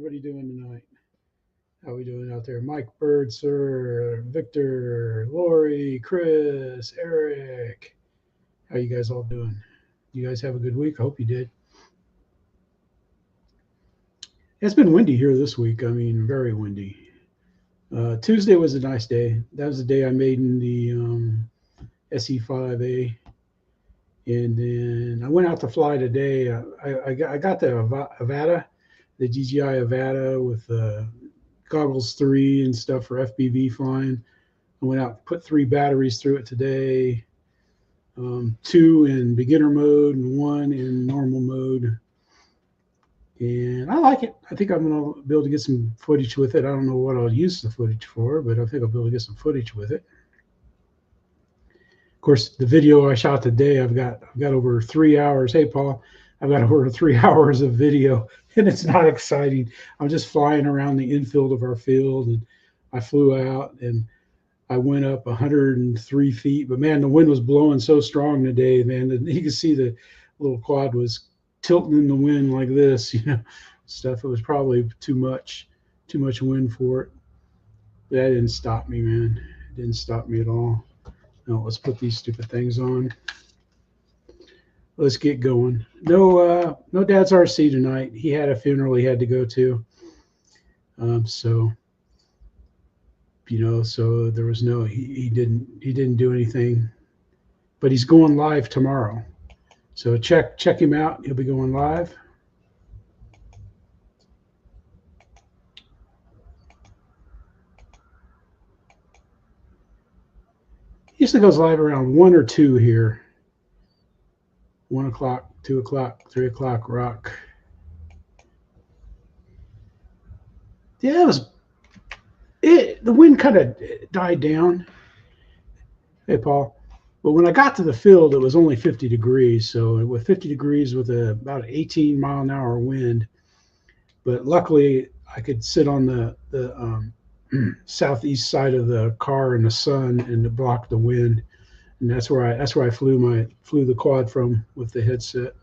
everybody doing tonight? How are we doing out there? Mike Bird, sir, Victor, Lori, Chris, Eric. How you guys all doing? You guys have a good week? I hope you did. It's been windy here this week. I mean, very windy. Tuesday was a nice day. That was the day I made in the SE5A. And then I went out to fly today. I got the Avata, the DJI Avata with Goggles 3 and stuff for FPV flying. I went out, put 3 batteries through it today, 2 in beginner mode and 1 in normal mode. And I like it. I think I'm going to be able to get some footage with it. I don't know what I'll use the footage for, but I think I'll be able to get some footage with it. Of course, the video I shot today, I've got over 3 hours. Hey, Paul, I've got over 3 hours of video, and it's not exciting. I'm just flying around the infield of our field, and I flew out, and I went up 103 feet. But, man, the wind was blowing so strong today, man. You could see the little quad was tilting in the wind like this, stuff. It was probably too much wind for it. But that didn't stop me, man. It didn't stop me at all. Now let's put these stupid things on. Let's get going. No Dad's RC tonight. He had a funeral he had to go to. So there was no. He didn't do anything. But he's going live tomorrow. So check him out. He'll be going live. He usually goes live around 1 or 2 here. 1 o'clock, 2 o'clock, 3 o'clock, rock. Yeah, the wind kind of died down. Hey, Paul. But when I got to the field, it was only 50 degrees. So with 50 degrees with about an 18-mile-an-hour wind. But luckily, I could sit on the southeast side of the car in the sun and it blocked the wind. And that's where I flew the quad from with the headset.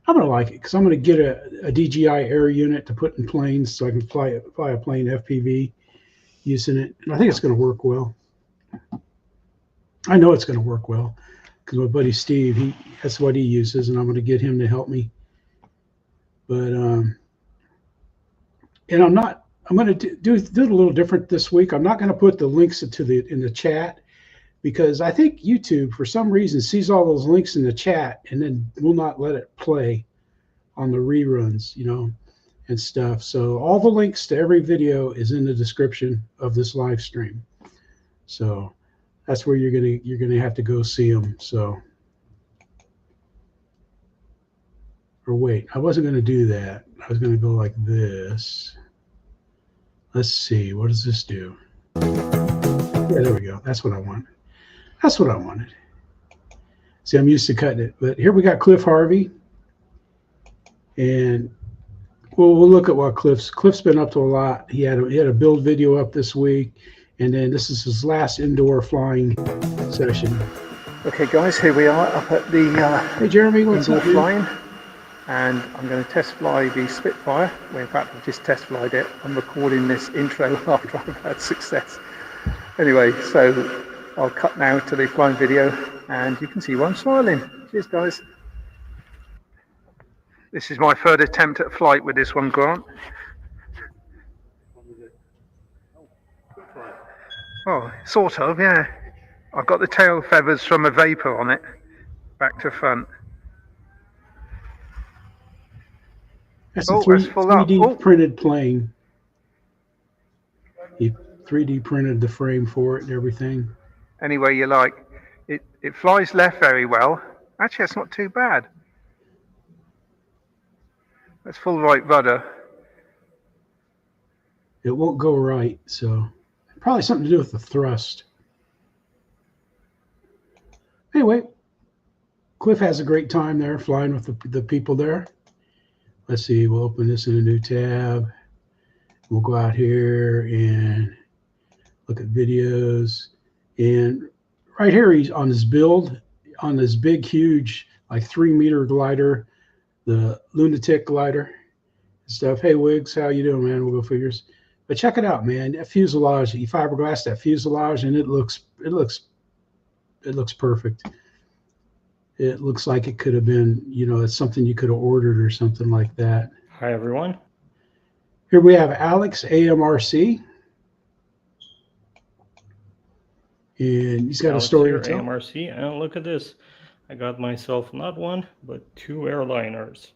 I'm gonna like it because I'm gonna get a DJI Air unit to put in planes so I can fly a plane FPV using it, and I think it's gonna work well. I know it's gonna work well because my buddy Steve, that's what he uses, and I'm gonna get him to help me. But and I'm going to do it a little different this week. I'm not going to put the links in the chat because I think YouTube, for some reason, sees all those links in the chat and then will not let it play on the reruns, and stuff. So all the links to every video is in the description of this live stream. So that's where you're gonna have to go see them. So, or wait, I wasn't going to do that. I was going to go like this. Let's see. What does this do? Yeah, there we go. That's what I want. That's what I wanted. See, I'm used to cutting it. But here we got Cliff Harvey. And we'll look at what Cliff's been up to a lot. He had a build video up this week. And then this is his last indoor flying session. Okay, guys, here we are up at the hey, Jeremy, what's indoor up, flying. And I'm going to test fly the Spitfire. Well, in fact, I've just test flied it. I'm recording this intro after I've had success. Anyway, so I'll cut now to the flying video and you can see why I'm smiling. Cheers, guys. This is my third attempt at flight with this one, Grant. Oh, sort of, yeah. I've got the tail feathers from a Vapor on it, back to front. That's a 3D printed plane. He 3D printed the frame for it and everything. Any way you like. It flies left very well. Actually, that's not too bad. That's full right rudder. It won't go right, so probably something to do with the thrust. Anyway, Cliff has a great time there flying with the people there. Let's see, we'll open this in a new tab. We'll go out here and look at videos. And right here, he's on his build, on this big, huge, like 3-meter glider the lunatic glider and stuff. Hey Wiggs, how you doing, man? We'll go figures. But check it out, man. That fuselage, you fiberglass that fuselage, and it looks perfect. It looks like it could have been, you know, it's something you could have ordered or something like that. Hi everyone. Here we have Alex AMRC, and he's got Alex a story here, to tell. AMRC, and look at this. I got myself not one, but 2 airliners.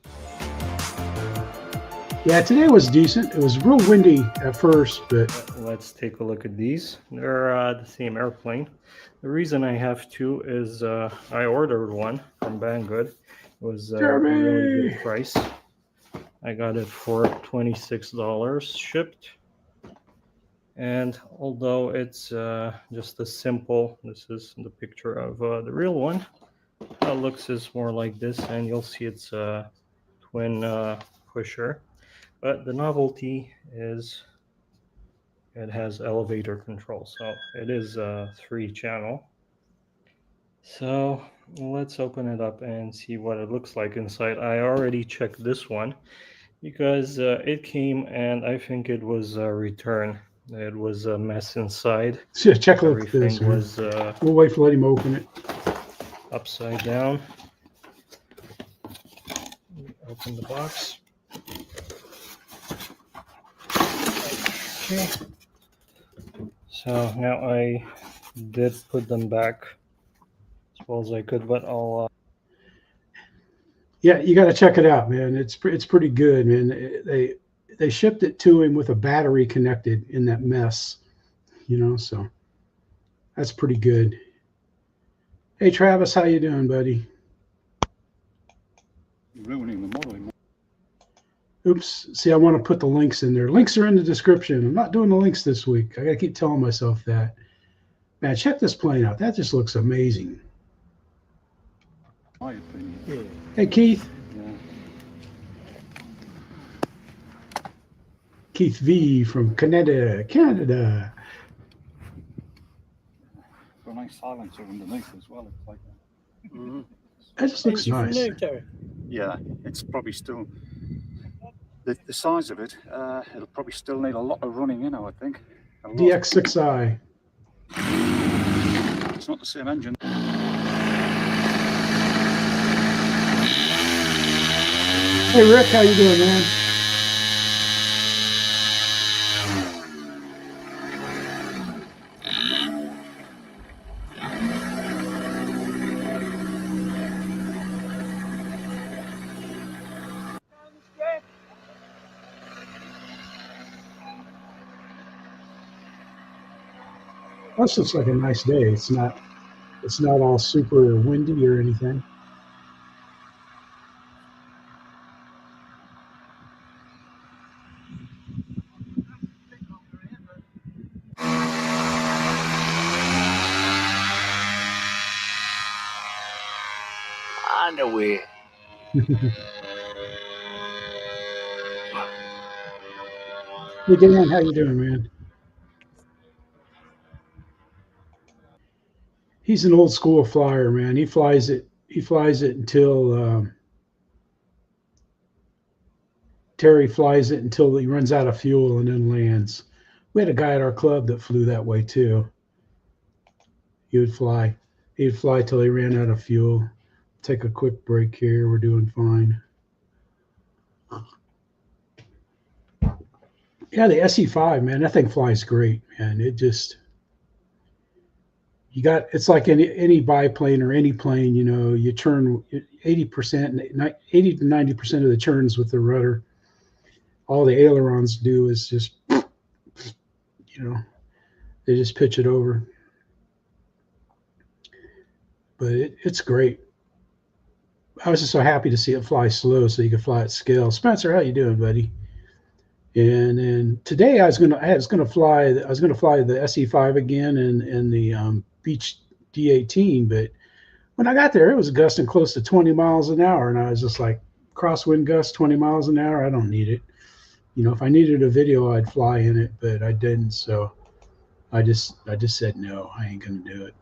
Yeah, today was decent. It was real windy at first, but Let's take a look at these. They're the same airplane. The reason I have 2 is I ordered one from Banggood. It was a really good price. I got it for $26 shipped. And although it's just a simple, this is the picture of the real one. How it looks is more like this, and you'll see it's a twin pusher. But the novelty is it has elevator control, so it is a 3-channel. So let's open it up and see what it looks like inside. I already checked this one because it came and I think it was a return. It was a mess inside. yeah, check a look at this. Everything was we'll wait for let him open it. Upside down. Open the box. Okay. So now I did put them back as well as I could, but I'll. Yeah, you got to check it out, man. It's pretty good, man. They shipped it to him with a battery connected in that mess, you know. So that's pretty good. Hey Travis, how you doing, buddy? Ruining the modeling. Oops. See, I want to put the links in there. Links are in the description. I'm not doing the links this week. I got to keep telling myself that. Man, check this plane out. That just looks amazing. My opinion. Yeah. Hey, Keith. Yeah. Keith V from Canada. Got a nice silencer underneath as well. It's like that. Mm-hmm. That just looks nice. Yeah, it's probably still the size of it. It'll probably still need a lot of running in, I would think. DX6i. It's not the same engine. Hey Rick, how you doing, man? This looks like a nice day. It's not all super windy or anything. Underwear. Hey Dan, how you doing, man? He's an old school flyer, man. He flies it until Terry flies it until he runs out of fuel and then lands. We had a guy at our club that flew that way too. He'd fly till he ran out of fuel. Take a quick break here. We're doing fine. Yeah, the SE5, man, that thing flies great, man. It just, it's like any biplane or any plane, you know, you turn 80%, 80 to 90% of the turns with the rudder. All the ailerons do is just, you know, they just pitch it over. But it's great. I was just so happy to see it fly slow so you could fly at scale. Spencer, how you doing, buddy? And then today I was gonna fly the SE5 again and the Beech D18, but when I got there it was gusting close to 20 miles an hour, and I was just like, crosswind gust 20 miles an hour, I don't need it. You know, if I needed a video I'd fly in it, but I didn't, so I just said no, I ain't gonna do it.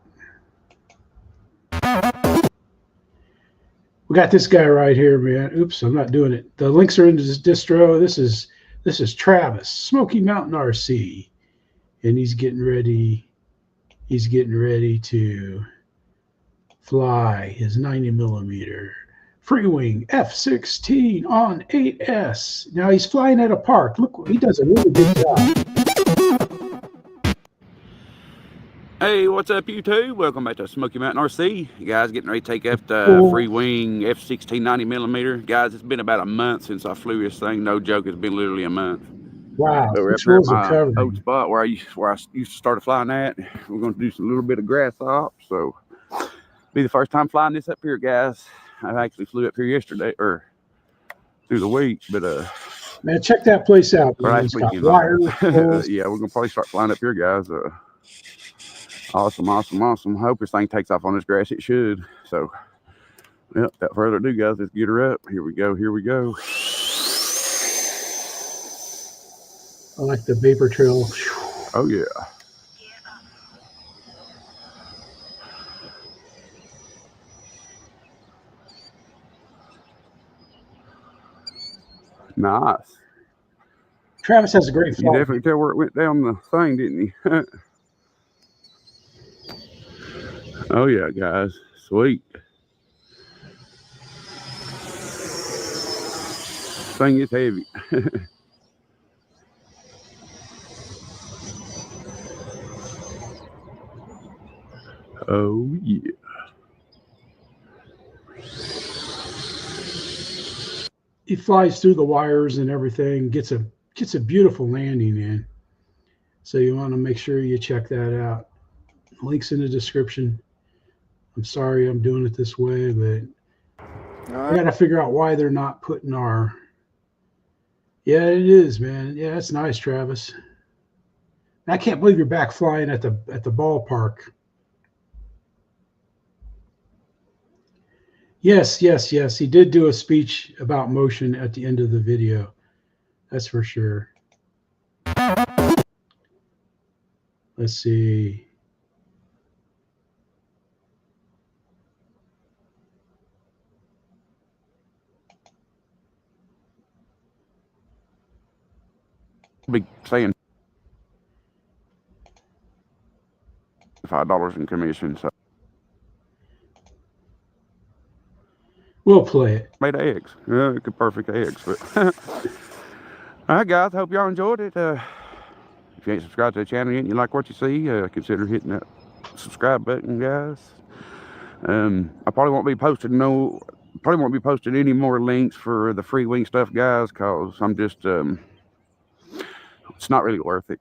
We got this guy right here, man. Oops, I'm not doing it. The links are in this distro. This is Travis, Smoky Mountain RC, and he's getting ready. He's getting ready to fly his 90mm Freewing F16 on 8S. Now he's flying at a park. Look, he does a really good job. Hey, what's up, YouTube? Welcome back to Smoky Mountain RC. You guys getting ready to take up the Freewing F16 90mm. Guys, it's been about a month since I flew this thing. No joke, it's been literally a month. Wow. But we're up here at my old spot where I used to start flying at. We're going to do a little bit of grass off. So, be the first time flying this up here, guys. I actually flew up here yesterday, or through the week, but man, check that place out. Last weekend. Yeah, we're going to probably start flying up here, guys. Awesome. Hope this thing takes off on this grass. It should. So, well, without further ado, guys, let's get her up. Here we go. I like the vapor trail. Oh, yeah. Nice. Travis has a great flight. You definitely tell where it went down the thing, didn't he? Oh yeah, guys, sweet. Thing is heavy. Oh yeah. He flies through the wires and everything, gets a beautiful landing in. So you want to make sure you check that out. Links in the description. I'm sorry I'm doing it this way, but I got to figure out why they're not putting our... Yeah, it is, man. Yeah, that's nice, Travis. I can't believe you're back flying at the ballpark. Yes. He did do a speech about motion at the end of the video. That's for sure. Let's see. Be saying $5 in commission, so we'll play it. made eggs. Yeah, perfect eggs. But all right, guys, hope y'all enjoyed it. If you ain't subscribed to the channel yet and you like what you see, consider hitting that subscribe button, guys. I probably won't be posting any more links for the Freewing stuff, guys, because I'm just it's not really worth it.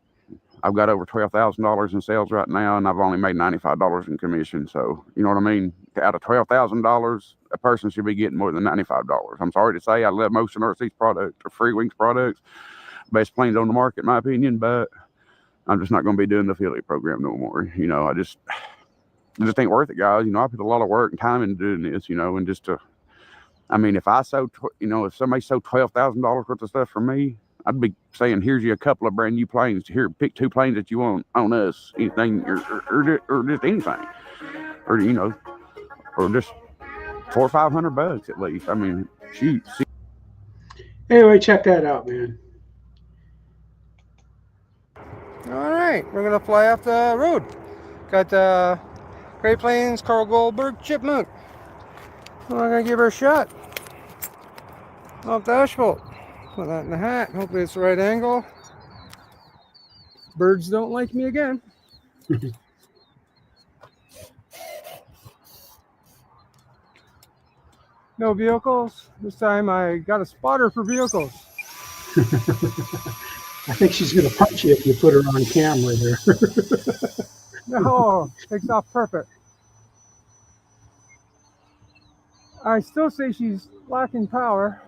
I've got over $12,000 in sales right now, and I've only made $95 in commission. So, you know what I mean? Out of $12,000, a person should be getting more than $95. I'm sorry to say, I love Motion RC's product, or Freewing's products. Best planes on the market, in my opinion, but I'm just not going to be doing the affiliate program no more. You know, it just ain't worth it, guys. You know, I put a lot of work and time into doing this, you know, and just to, I mean, if I sold, you know, if somebody sold $12,000 worth of stuff for me, I'd be saying, here's you a couple of brand new planes. Here, pick 2 planes that you want on us, anything, or just anything, or you know, or just $400 or $500 at least. I mean, shoot. Anyway, check that out, man. All right, we're gonna fly off the road. Got Great Plains, Carl Goldberg, chipmunk. We're gonna give her a shot off the asphalt. Put that in the hat. Hopefully it's the right angle. Birds don't like me again. No vehicles. This time I got a spotter for vehicles. I think she's going to punch you if you put her on camera there. No, takes off perfect. I still say she's lacking power.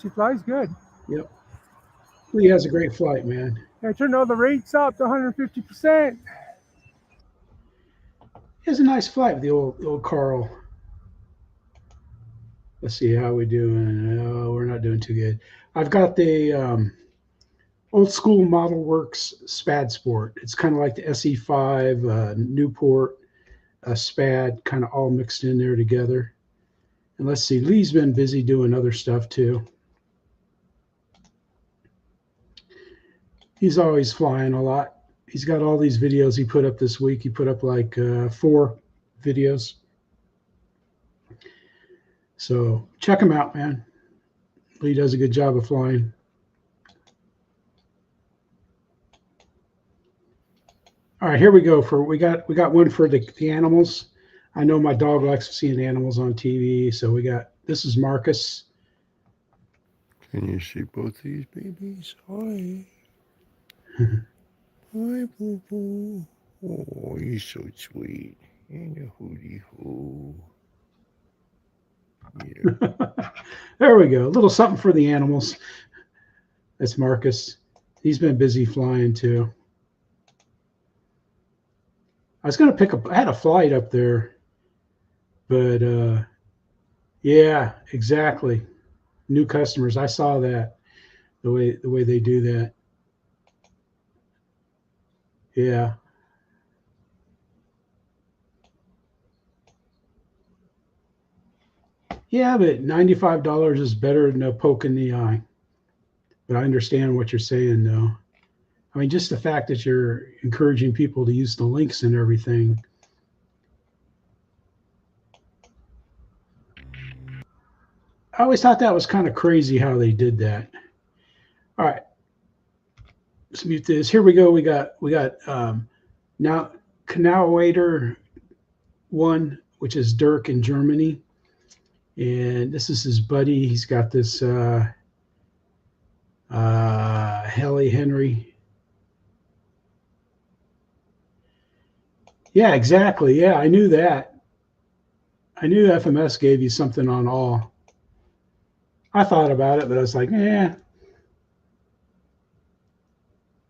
She flies good. Yep. He has a great flight, man. I turned all the rates up to 150%. He has a nice flight with the old Carl. Let's see how we're doing. Oh, we're not doing too good. I've got the old school Model Works SPAD Sport. It's kind of like the SE5, Newport, SPAD, kind of all mixed in there together. And let's see, Lee's been busy doing other stuff too. He's always flying a lot. He's got all these videos he put up this week. He put up like 4 videos. So check him out, man. Lee does a good job of flying. All right, here we go. We got one for the animals. I know my dog likes seeing animals on TV, so this is Marcus. Can you see both these babies? Hi. Hi, boo boo. Oh, he's so sweet. And a Houdi hoo. Yeah. There we go. A little something for the animals. That's Marcus. He's been busy flying too. I was going to pick up, I had a flight up there, but yeah, exactly. New customers. I saw that, the way they do that. Yeah. Yeah, but $95 is better than a poke in the eye. But I understand what you're saying, though. I mean, just the fact that you're encouraging people to use the links and everything. I always thought that was kind of crazy how they did that. All right. Let's mute this. Here we go. We got now Canal Waiter 1, which is Dirk in Germany. And this is his buddy. He's got this Heli Henry. Yeah, exactly. Yeah, I knew that. I knew FMS gave you something on all. I thought about it, but I was like, eh.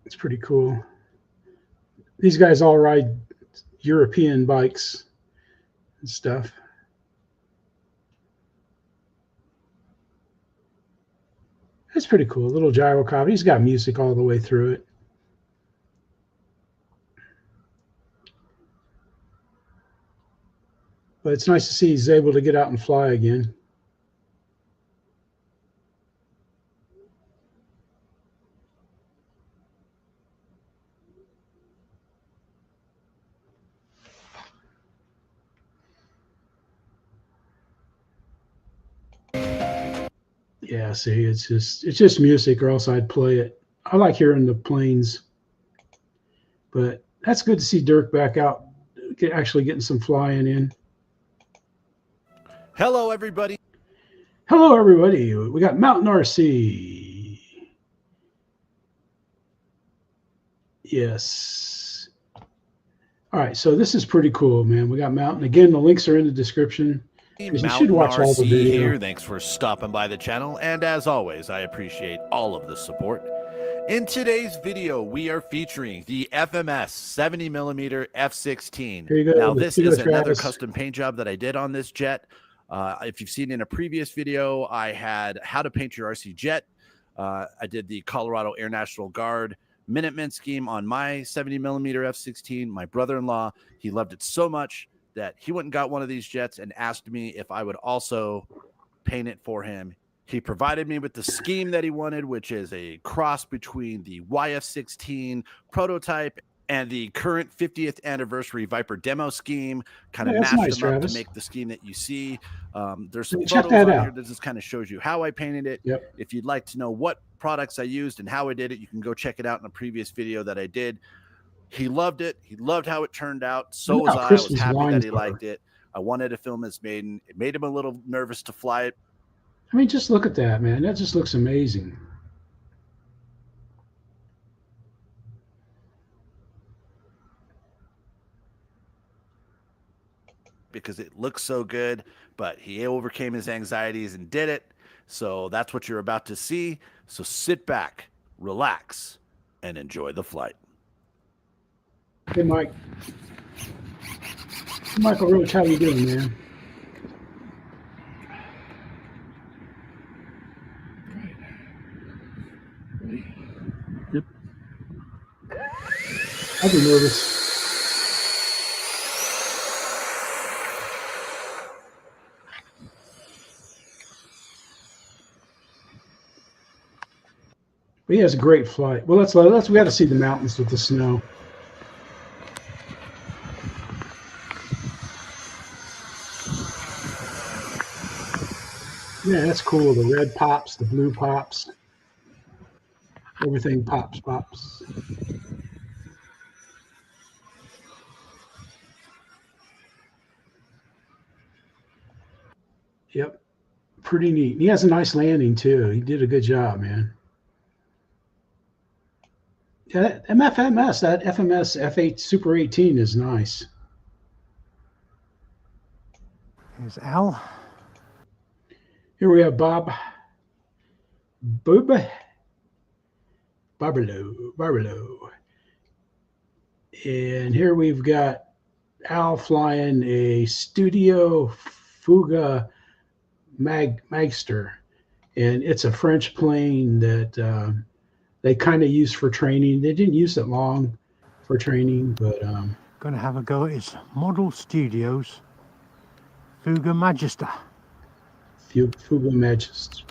It's pretty cool. These guys all ride European bikes and stuff. That's pretty cool. A little gyrocopter. He's got music all the way through it. But it's nice to see he's able to get out and fly again. Yeah, see, it's just music, or else I'd play it. I like hearing the planes, but that's good to see Dirk back out, actually getting some flying in. Hello, everybody. Hello, everybody. We got Mountain RC. Yes. All right, so this is pretty cool, man. We got Mountain. Again, the links are in the description. You should watch all the video. Here. Thanks for stopping by the channel, and as always, I appreciate all of the support. In today's video, we are featuring the FMS 70mm F16. Here you go. Now, this is another Travis. custom paint job that I did on this jet. If you've seen in a previous video, I had how to paint your RC jet. I did the Colorado Air National Guard Minuteman scheme on my 70mm F16. My brother-in-law, he loved it so much that he went and got one of these jets and asked me if I would also paint it for him. He provided me with the scheme that he wanted, which is a cross between the YF16 prototype and the current 50th anniversary Viper demo scheme. Kind of mashed them up to make the scheme that you see. There's some photos on here that just kind of shows you how I painted it. Yep. If you'd like to know what products I used and how I did it, you can go check it out in a previous video that I did. He loved it. He loved how it turned out. So was I. I was happy that he liked it. I wanted to film his maiden. It made him a little nervous to fly it. I mean, just look at that, man. That just looks amazing. Because it looks so good, but he overcame his anxieties and did it. So that's what you're about to see. So sit back, relax, and enjoy the flight. Hey, Mike. Michael Roach, how you doing, man? I'd be nervous. But he has a great flight. Well, we got to see the mountains with the snow. Yeah, that's cool. The red pops, the blue pops. Everything pops. Yep. Pretty neat. He has a nice landing, too. He did a good job, man. Yeah, that FMS F8 Super 18 is nice. Here's Al. Here we have Barbelo. And here we've got Al flying a Studio FOUGA Magister. And it's a French plane that they kind of use for training. They didn't use it long for training, but... Gonna have a go at his Model Studios FOUGA Magister. FOUGA Magister.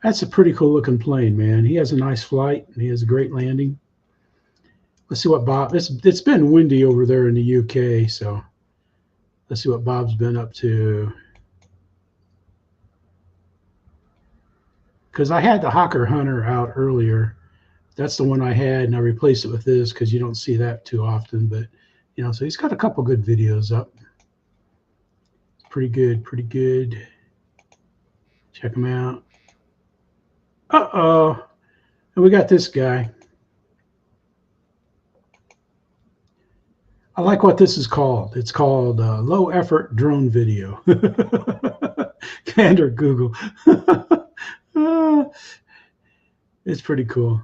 That's a pretty cool looking plane, man. He has a nice flight and he has a great landing. Let's see what Bob, it's been windy over there in the UK, so let's see what Bob's been up to. Because I had the Hawker Hunter out earlier. That's the one I had, and I replaced it with this because you don't see that too often. But, you know, so he's got a couple good videos up. Pretty good. Check them out. Uh-oh. And we got this guy. I like what this is called. It's called low effort drone video. Under Google. It's pretty cool.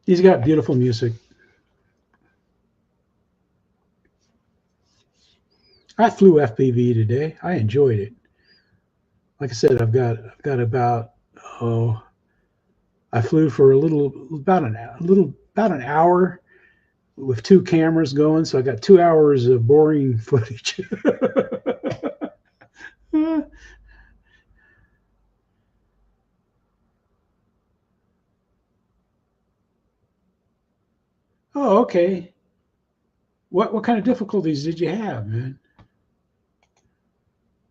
He's got beautiful music. I flew FPV today. I enjoyed it. Like I said, I've got about I flew for about an hour with 2 cameras going, so I got 2 hours of boring footage. Oh, okay. What kind of difficulties did you have, man?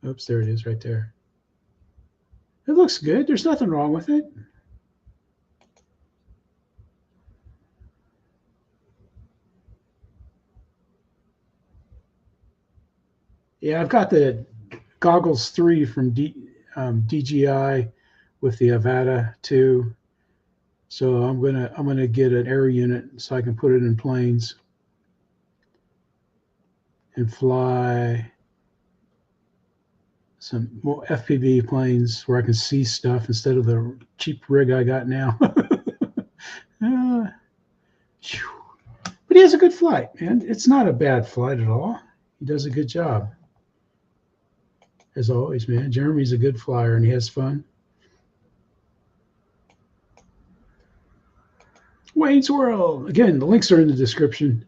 Oops, there it is right there. It looks good. There's nothing wrong with it. Yeah, I've got the Goggles 3 from DJI with the Avata 2. So I'm gonna get an air unit so I can put it in planes and fly some more FPV planes where I can see stuff instead of the cheap rig I got now. But he has a good flight, man. It's not a bad flight at all. He does a good job. As always, man. Jeremy's a good flyer and he has fun. Wayne's World. Again, the links are in the description.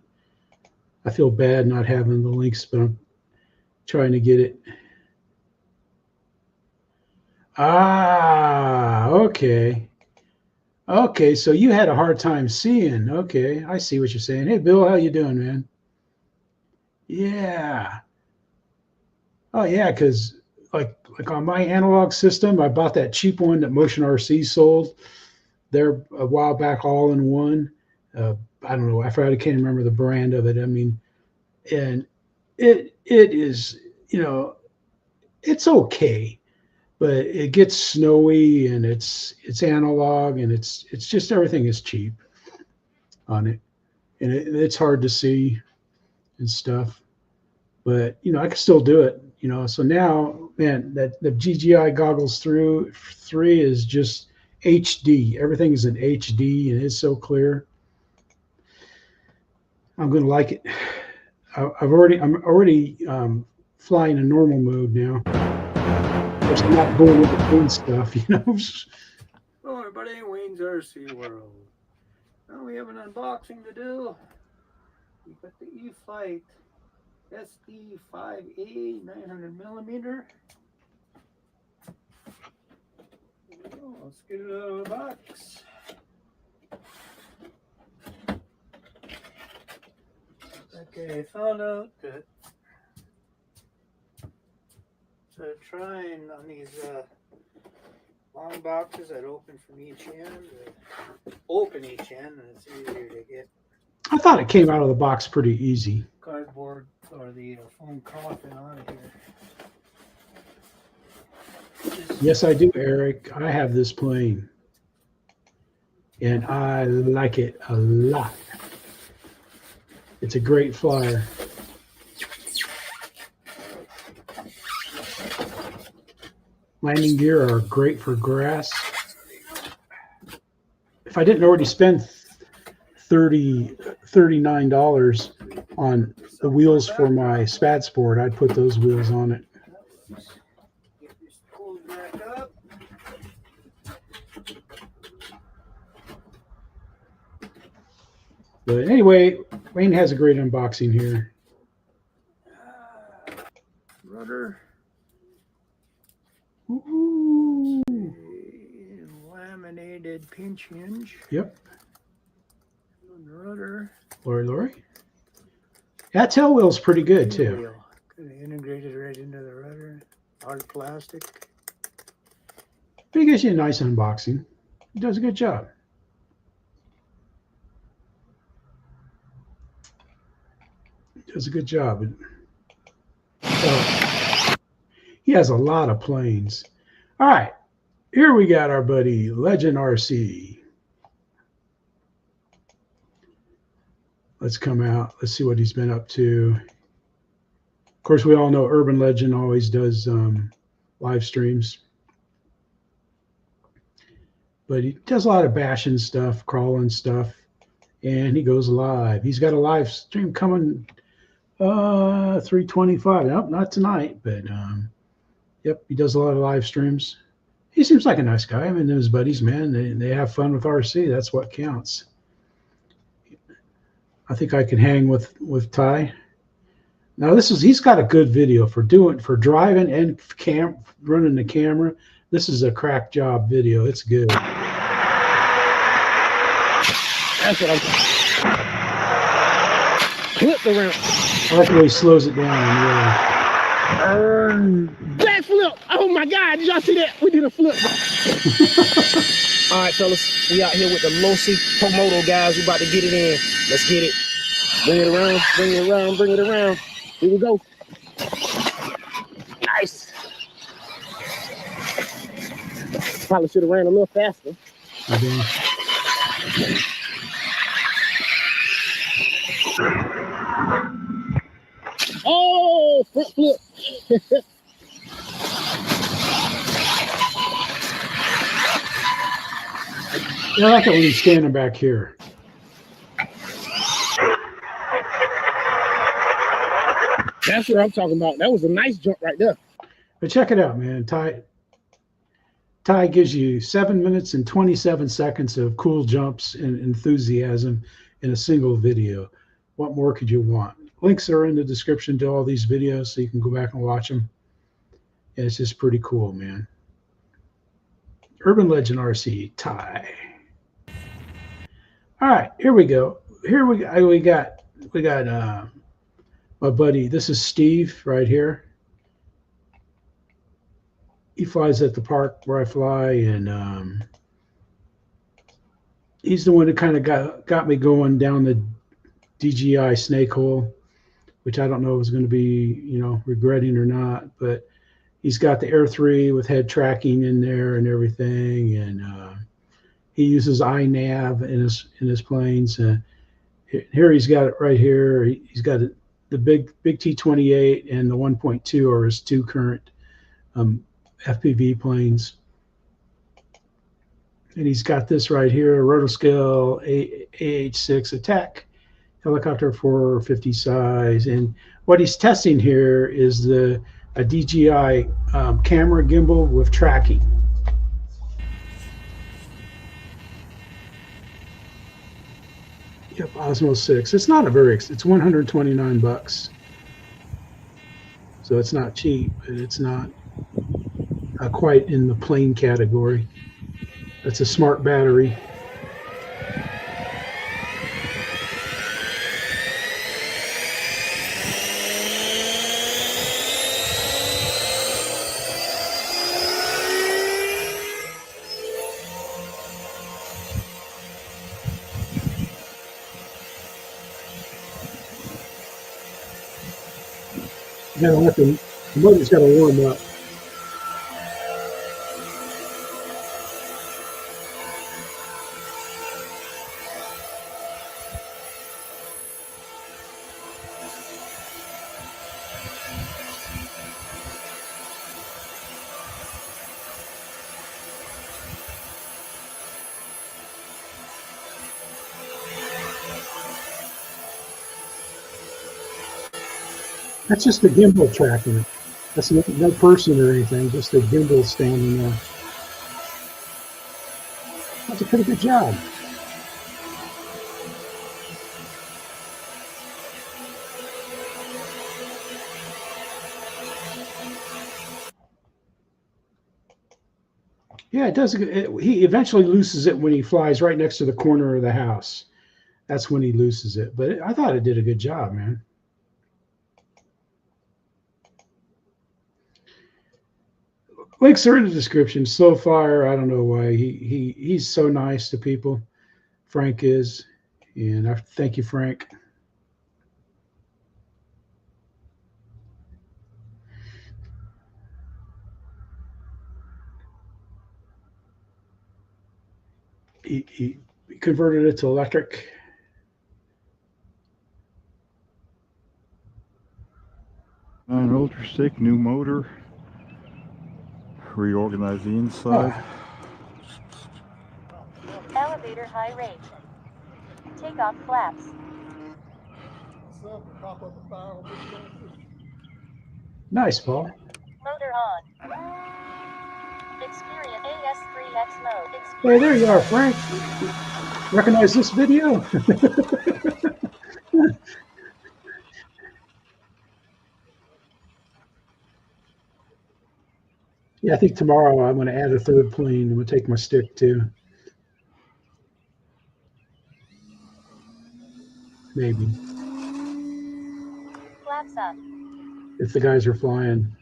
I feel bad not having the links, but I'm trying to get it. Ah, okay. Okay, so you had a hard time seeing. Okay, I see what you're saying. Hey, Bill, how you doing, man? Yeah. Oh, yeah, because like on my analog system, I bought that cheap one that Motion RC sold there a while back, all in one. I don't know. I can't remember the brand of it. I mean, and it is, you know, it's okay. but it gets snowy and it's analog and it's just everything is cheap on it, and it's hard to see and stuff. But you know, I can still do it. You know, so now, man, that the GGI Goggles 3 is just HD. Everything is in HD and it's so clear. I'm gonna like it. I'm already flying in normal mode now. Of course, I'm not going with the clean stuff, you know. Hello everybody, Wayne's RC World. Now we have an unboxing to do. We've got the Eflite SD5A 900mm. Let's get it out of the box. Okay, I found out that trying on these long boxes that open from each end, open each end, and it's easier to get I thought it came out of the box pretty easy. cardboard or the foam coffin on here. Yes, I do, Eric. I have this plane, and I like it a lot. It's a great flyer. Landing gear are great for grass. If I didn't already spend $39 on the wheels for my Spad Sport, I'd put those wheels on it. Get this pulled back up. But anyway, Wayne has a great unboxing here. Rudder. Ooh. Laminated pinch hinge. Yep. Rudder. Lori. That tail wheel's pretty good too. Integrated right into the rudder. Hard plastic. But he gives you a nice unboxing. He does a good job. He does a good job. He has a lot of planes. All right. Here we got our buddy Legend RC. Let's come out. Let's see what he's been up to. Of course, we all know Urban Legend always does live streams. But he does a lot of bashing stuff, crawling stuff, and he goes live. He's got a live stream coming 3:25. Nope, not tonight, but yep, he does a lot of live streams. He seems like a nice guy. I mean, his buddies, man, they have fun with RC. That's what counts. I think I can hang with Ty. Now he's got a good video for driving and running the camera. This is a crack job video. It's good. That's what I'm Flip around. I like the way he slows it down. That flip! Oh my God! Did y'all see that? We did a flip. All right, fellas. We out here with the Losi Promoto guys. We about to get it in. Let's get it. Bring it around. Bring it around. Bring it around. Here we go. Nice. Probably should have ran a little faster. Oh, front flip. I like it when he's standing back here. That's what I'm talking about. That was a nice jump right there. But check it out, man. Ty gives you 7 minutes and 27 seconds of cool jumps and enthusiasm in a single video. What more could you want? Links are in the description to all these videos, so you can go back and watch them. And it's just pretty cool, man. Urban Legend RC, Ty. All right, here we go. Here we got my buddy. This is Steve right here. He flies at the park where I fly, and he's the one that kind of got me going down the DJI snake hole, which I don't know if it's going to be, regretting or not. But He's got the Air 3 with head tracking in there and everything, and he uses iNav in his planes. Here he's got it right here. He's got the big T-28 and the 1.2 are his two current FPV planes. And he's got this right here, a RotorScale AH6 attack helicopter 450 size. And what he's testing here is a DJI camera gimbal with tracking. Yep, Osmo 6. It's not a very, it's $129. So it's not cheap, but it's not quite in the plane category. That's a smart battery. You gotta let the motor's gotta warm up. That's just the gimbal tracking it. That's no person or anything, just the gimbal standing there. That's a pretty good job. Yeah, it does. He eventually loses it when he flies right next to the corner of the house. That's when he loses it. But I thought it did a good job, man. Links are in the description. SlowFlyer, I don't know why. He's so nice to people. Frank is. And I thank you, Frank. He converted it to electric. An ultra stick, new motor. Reorganize the inside. Elevator high rate. Take off flaps. Nice, Paul. Motor on. Experience AS3X mode. Hey, there you are, Frank. Recognize this video? Yeah, I think tomorrow I'm going to add a third plane. I'm going to take my stick too. Maybe. Flaps up. If the guys are flying.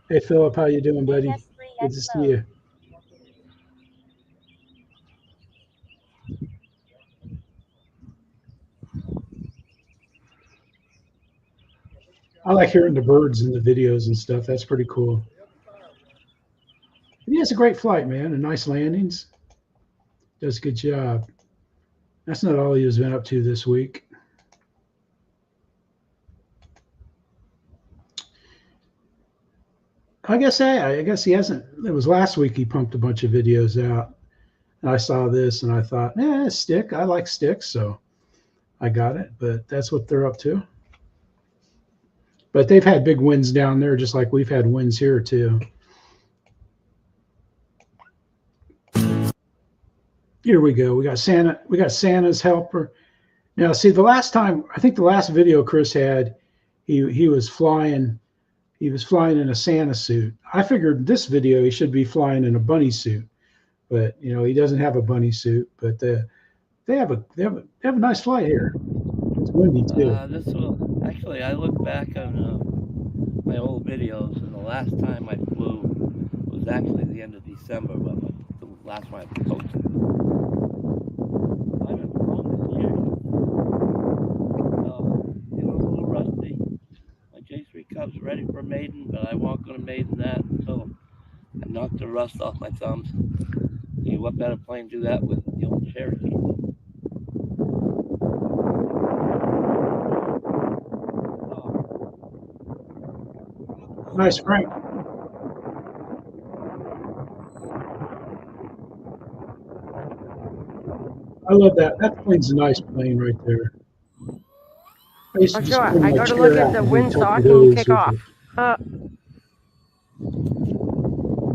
Hey, Philip, how you doing, buddy? Good to see you. I like hearing the birds in the videos and stuff. That's pretty cool. He has a great flight, man, and nice landings. Does a good job. That's not all he has been up to this week. I guess he hasn't. It was last week he pumped a bunch of videos out. And I saw this and I thought, stick. I like sticks, so I got it. But that's what they're up to. But they've had big wins down there, just like we've had wins here too. Here we go. We got Santa. We got Santa's helper. Now, see, the last time, I think the last video Chris had, he was flying. He was flying in a Santa suit. I figured this video he should be flying in a bunny suit, but you know he doesn't have a bunny suit. But they have a nice flight here. It's windy too. Actually, I look back on my old videos, and the last time I flew was actually the end of December, but the last one I posted. I haven't flown this year. So, I'm a little rusty. My J3 Cub's ready for me. maiden, but I wasn't going to maiden that until I knocked the rust off my thumbs. What better plane to do that with the old Cherokee? Nice, Frank. I love that. That plane's a nice plane right there. I used to just Sure. pull I my go to chair look out at the and do windsock and tuck-and-goes kick with off. it.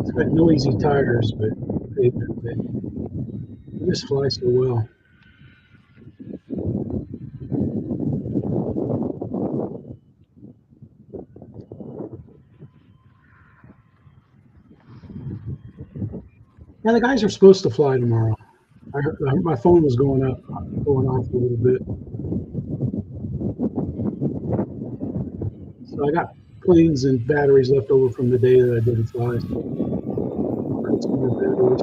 It's got noisy tires, but it just flies so well. Yeah, the guys are supposed to fly tomorrow. I heard my phone was going off a little bit. So I got planes and batteries left over from the day that I didn't fly. So I'll put some more batteries.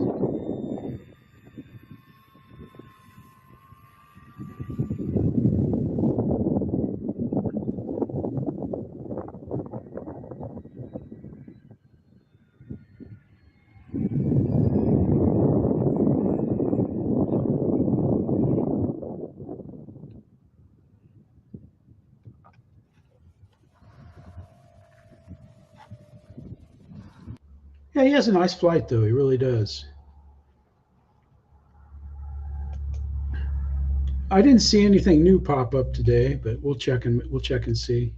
Yeah, he has a nice flight though. He really does. I didn't see anything new pop up today, but we'll check and see.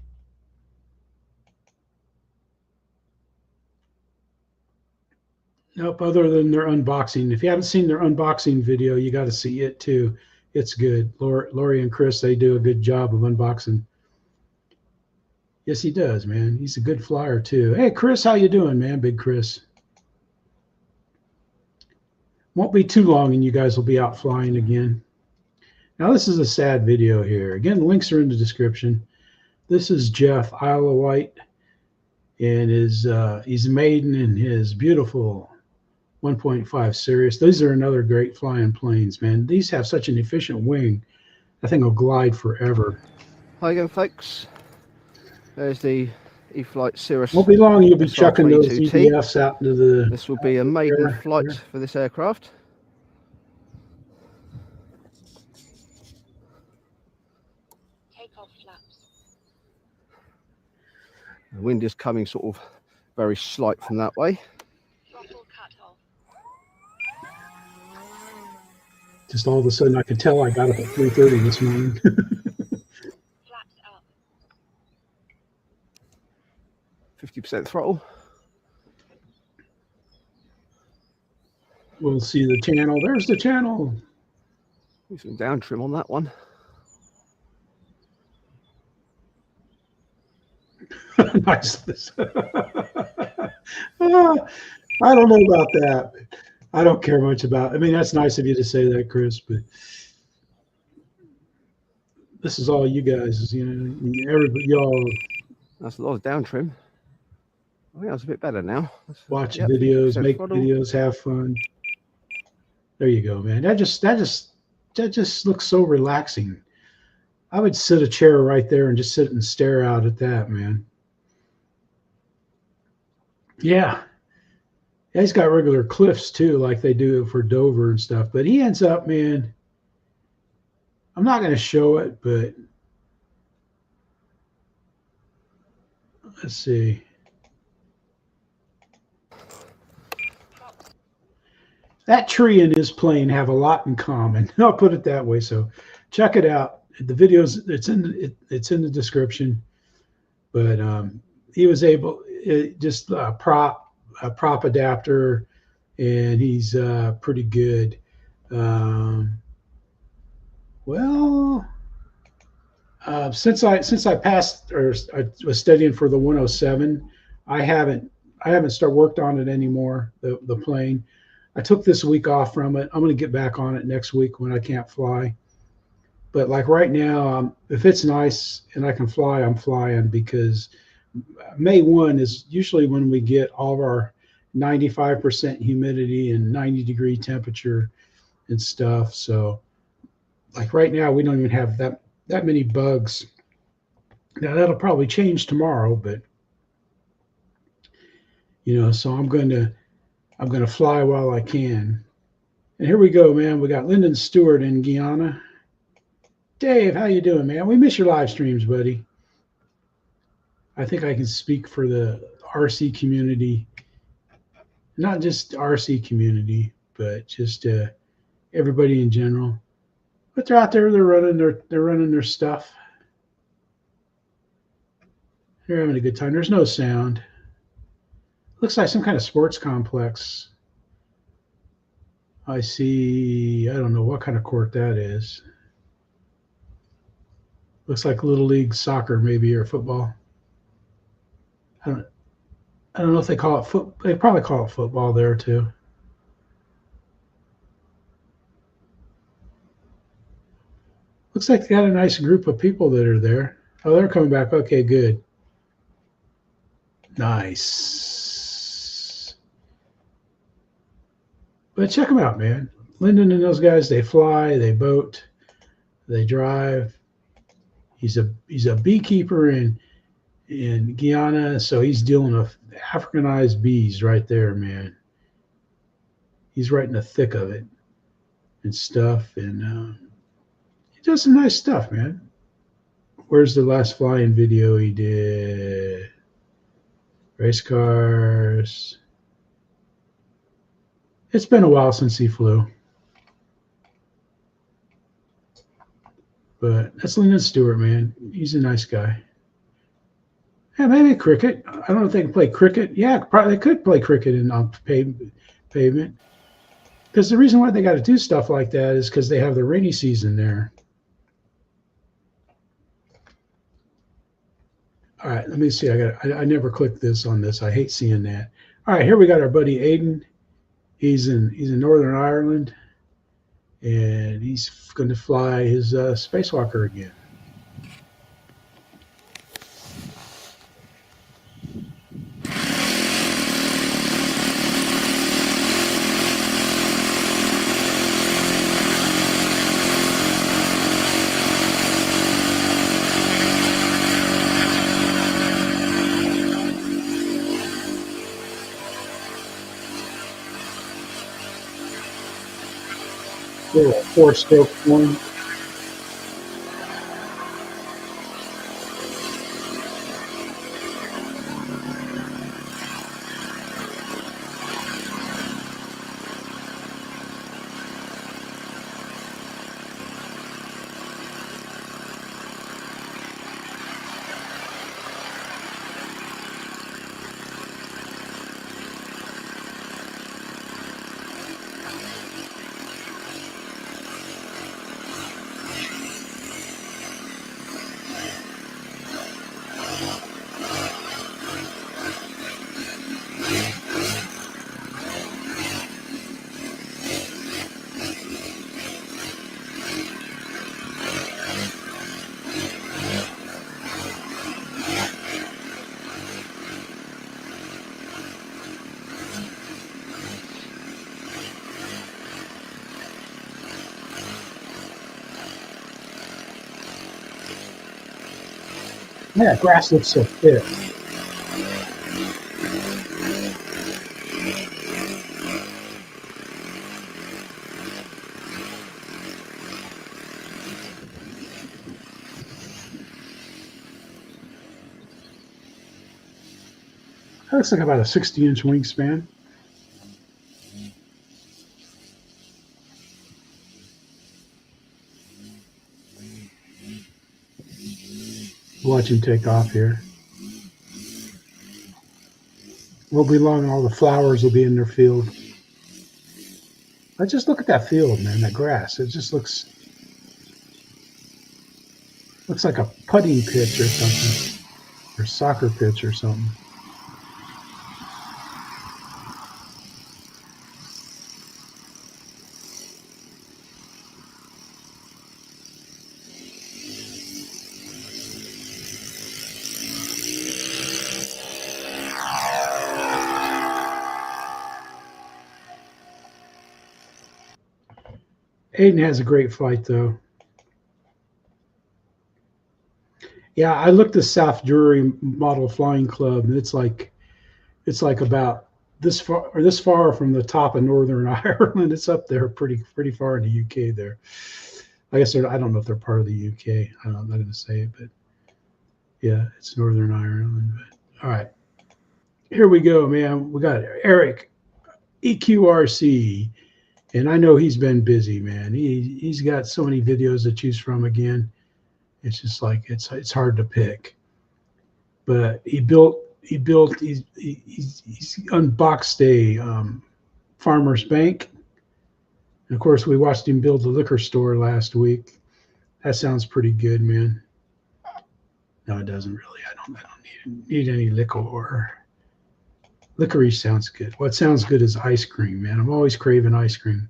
Nope, other than their unboxing. If you haven't seen their unboxing video, you got to see it too. It's good. Lori and Chris, they do a good job of unboxing. Yes, he does, man. He's a good flyer too. Hey, Chris, how you doing, man? Big Chris. Won't be too long and you guys will be out flying again. Now, this is a sad video here. Again, links are in the description. This is Jeff, Isle of Wight, and he's maiden in his beautiful 1.5 Sirius. These are another great flying planes, man. These have such an efficient wing. That thing will glide forever. Hi again, folks. There's the Eflite Sirius. Won't be long, you'll be SR22T. chucking those EDFs out into the... This will be a maiden flight for this aircraft. Takeoff flaps. The wind is coming sort of very slight from that way. Throttle cut off. Just all of a sudden, I could tell I got up at 3:30 this morning. Flaps up. 50% throttle. We'll see the channel. There's the channel. Some down trim on that one. Nice. I don't know about that. I don't care much about. I mean, that's nice of you to say that, Chris. But this is all you guys. You know, everybody, y'all. That's a lot of down trim. I think that's a bit better now. Watch videos, make videos, have fun. There you go, man. That just looks so relaxing. I would sit a chair right there and just sit and stare out at that, man. Yeah. He's got regular cliffs too, like they do for Dover and stuff. But he ends up, man, I'm not going to show it, but let's see. That tree and his plane have a lot in common. I'll put it that way. So check it out. The videos, it's in the description. But he was able, just a prop adapter, and he's pretty good. Since I passed, or I was studying for the 107, I haven't worked on it anymore. The plane. I took this week off from it. I'm going to get back on it next week when I can't fly. But like right now, if it's nice and I can fly, I'm flying, because May 1 is usually when we get all of our 95% humidity and 90-degree temperature and stuff. So like right now, we don't even have that many bugs. Now that'll probably change tomorrow, but You know, so I'm gonna fly while I can. And here we go, man. We got Lyndon Stewart in Guyana. Dave, how you doing, man? We miss your live streams, buddy. I think I can speak for the RC community, not just RC community, but just everybody in general. But they're out there. They're running their stuff. They're having a good time. There's no sound. Looks like some kind of sports complex. I see. I don't know what kind of court that is. Looks like Little League soccer, maybe, or football. I don't know if they call it foot. They probably call it football there too. Looks like they got a nice group of people that are there. Oh, they're coming back. Okay, good. Nice. But check them out, man. Lyndon and those guys, they fly, they boat, they drive. He's a beekeeper in Guyana, so he's dealing with Africanized bees right there, man. He's right in the thick of it and stuff, and he does some nice stuff, man. Where's the last flying video he did? Race cars. It's been a while since he flew. But that's Lyndon Stewart, man. He's a nice guy. Yeah, maybe cricket. I don't know if they can play cricket. Yeah, probably they could play cricket on pavement. Because the reason why they got to do stuff like that is because they have the rainy season there. All right, let me see. I never clicked this on this. I hate seeing that. All right, here we got our buddy Aiden. He's in Northern Ireland, and he's going to fly his spacewalker again. Little 4-stroke one. Yeah, grass looks so thick. That looks like about a 60-inch wingspan. Watch him take off here. Won't be long, all the flowers will be in their field. Let's just look at that field, man, that grass. It just looks like a putting pitch or something, or soccer pitch or something. Aiden has a great flight, though. Yeah, I looked at South Drury Model Flying Club, and it's It's like about this far from the top of Northern Ireland. It's up there pretty far in the UK there. I guess I don't know if they're part of the UK. I'm not going to say it, but yeah, it's Northern Ireland. But, all right, here we go, man. We got Eric, EQRC, and I know he's been busy, man. He's got so many videos to choose from. Again, it's just like it's hard to pick. But he's unboxed a Farmer's Bank. And of course, we watched him build the liquor store last week. That sounds pretty good, man. No, it doesn't really. I don't need any liquor. Licorice sounds good. What sounds good is ice cream, man. I'm always craving ice cream.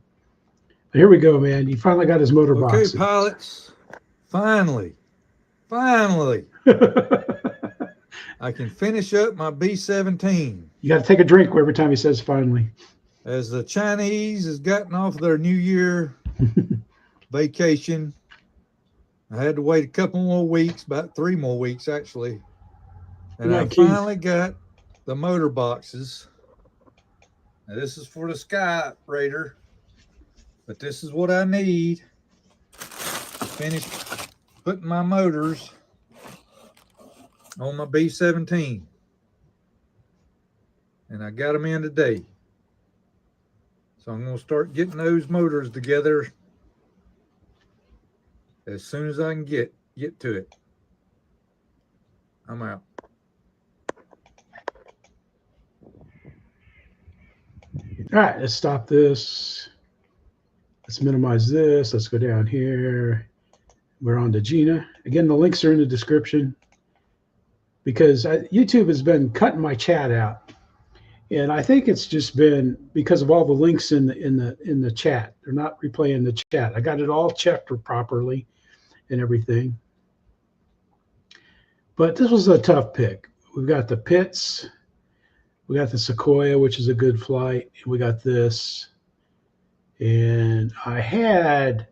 But here we go, man. He finally got his motor box. Okay, pilots. Finally. I can finish up my B-17. You got to take a drink every time he says finally. As the Chinese has gotten off their New Year vacation, I had to wait a couple more weeks, about 3 more weeks actually. And I finally got the motor boxes. Now this is for the Sky Raider, but this is what I need to finish putting my motors on my B-17. And I got them in today. So I'm going to start getting those motors together as soon as I can get to it. I'm out. All right, let's stop this. Let's minimize this. Let's go down here. We're on to Gina. Again, the links are in the description because YouTube has been cutting my chat out. And I think it's just been because of all the links in the chat. They're not replaying the chat. I got it all checked properly and everything. But this was a tough pick. We've got the Pitts. We got the Sequoia, which is a good flight. We got this. And I had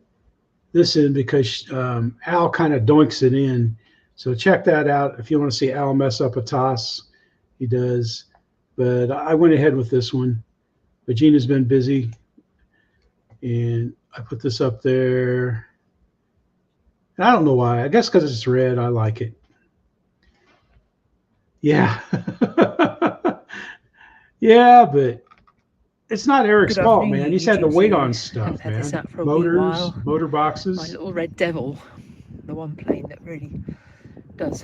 this in because Al kind of doinks it in. So check that out. If you want to see Al mess up a toss, he does. But I went ahead with this one. But Gina's been busy. And I put this up there. And I don't know why. I guess because it's red, I like it. Yeah. Yeah, but it's not Eric's fault, man. He's had to wait on stuff, man. Motors, motor boxes. My little red devil, the one plane that really does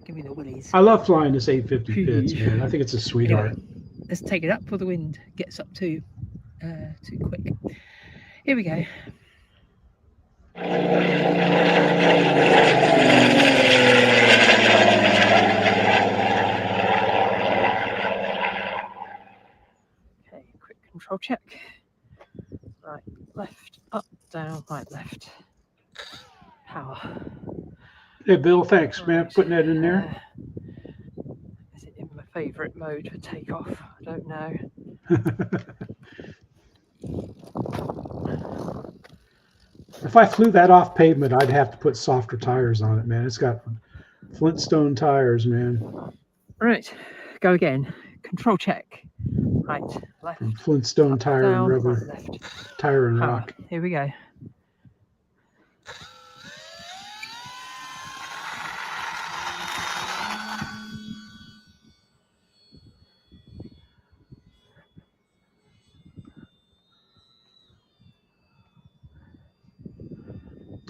give me the willies. I love flying this 850 Pitts, man. I think it's a sweetheart. Anyway, let's take it up before the wind gets up too quick. Here we go. Control check. Right, left, up, down, right, left. Power. Hey, Bill, thanks, man, putting that in there. Is it in my favourite mode for takeoff? I don't know. If I flew that off pavement, I'd have to put softer tires on it, man. It's got Flintstone tires, man. Right, go again. Control check. Right, left. From Flintstone tire down, and rubber, right, left. tire and Power. rock. Here we go.